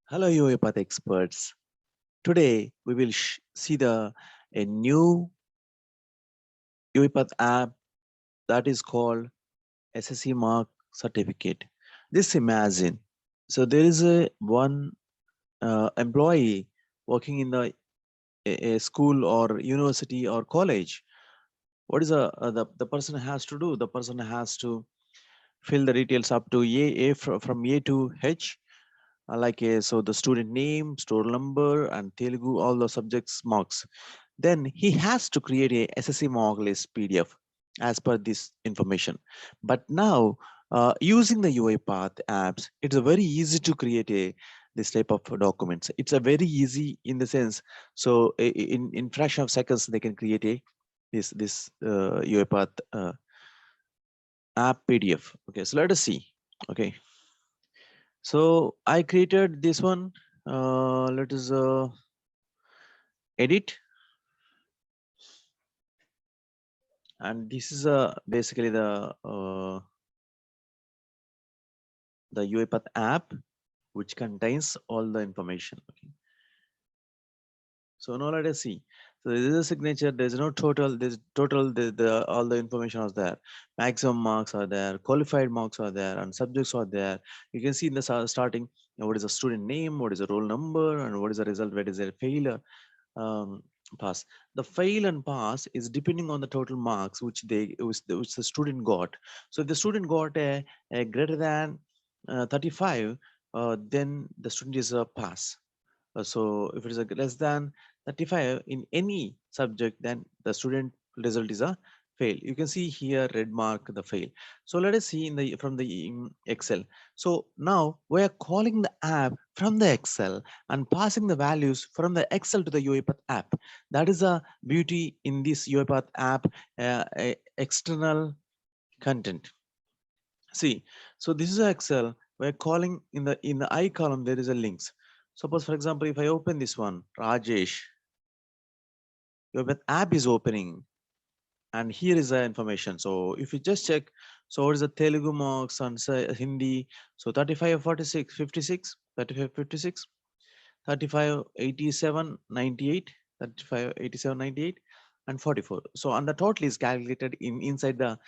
Hello, UiPath experts. Today we will see a new UiPath app that is called SSC Mark Certificate. Just imagine. So there is a one employee working in a school or university or college. What is the person has to do? The person has to fill the details up to from A to H, so the student name, store number, and Telugu, all the subjects marks. Then he has to create a SSC mock list PDF as per this information. But now, using the UiPath apps, it's a very easy to create this type of documents. It's a very easy in the sense. So in fraction of seconds, they can create this UiPath app PDF. Okay, so let us see. Okay, so I created this one. Let us edit, and this is basically the UiPath app, which contains all the information. Okay. So now let us see. So this is a signature. There's no total. There's total. The all the information is there. Maximum marks are there. Qualified marks are there, and subjects are there. You can see in the starting what is the student name, what is the roll number, and what is the result. Where is their failure, pass. The fail and pass is depending on the total marks which the student got. So if the student got a greater than 35, then the student is a pass. So if it is a less than 35 in any subject, then the student result is a fail. You can see here red mark the fail. So let us see in the from the Excel. So now we are calling the app from the Excel and passing the values from the Excel to the UiPath app. That is a beauty in this UiPath app, external content. See, so this is Excel. We're calling in the I column there is a links. Suppose for example, if I open this one, Rajesh, your app is opening, and here is the information. So if you just check, so what is the Telugu marks and say Hindi? So 35, 46, 56, 35, 56, 35, 87, 98, 35, 87, 98, and 44. So and the total is calculated inside the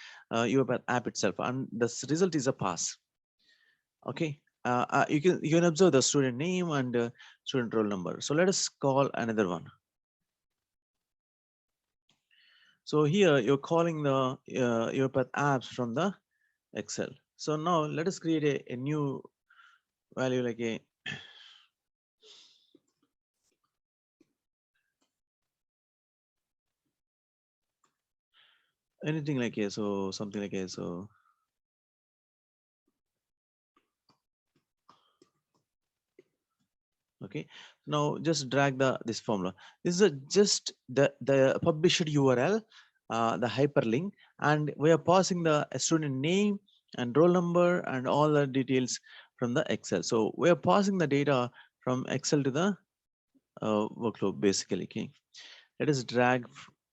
your app itself, and the result is a pass. Okay, you can observe the student name and student roll number. So let us call another one. So here you're calling the UiPath apps from the Excel. So now let us create a new value like a anything like a so something like a so. Okay, now just drag this formula. This is just the published URL, the hyperlink, and we are passing the student name and roll number and all the details from the Excel. So we are passing the data from Excel to the workflow basically. Okay, let us drag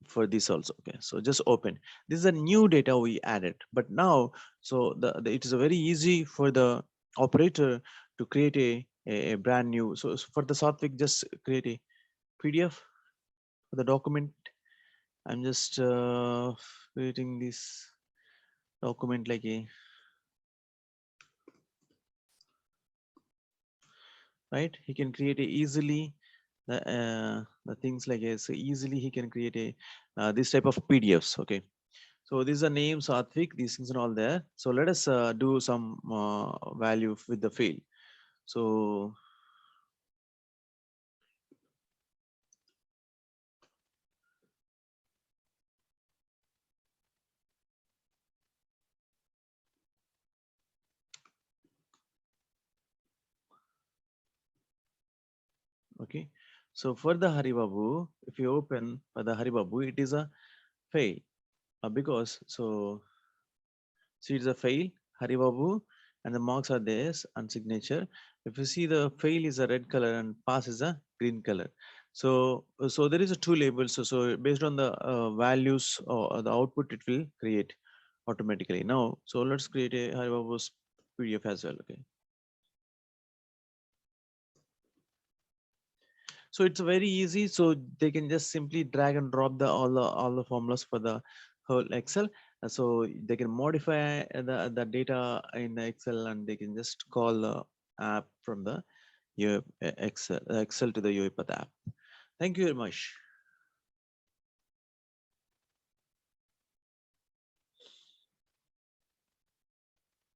for this also. Okay, so just open. This is a new data we added, but now so it is a very easy for the operator to create a brand new. So for the Satvik, just create a PDF for the document. I'm just creating this document like a right. He can create a easily the things like a so easily he can create a this type of PDFs. Okay. So these are names, Satvik, these things are all there. So let us do some value with the fail. So okay. So for the Haribabu, if you open for the Haribabu, it is a fail because so see it's a fail Haribabu and the marks are there and signature. If you see the fail is a red color and pass is a green color. So there is a two labels. So based on the values or the output, it will create automatically. Now, so let's create a Haribabu's PDF as well. Okay. So it's very easy. So they can just simply drag and drop the all the formulas for the whole Excel. So they can modify the data in Excel, and they can just call the app from the Excel to the UiPath app. Thank you very much.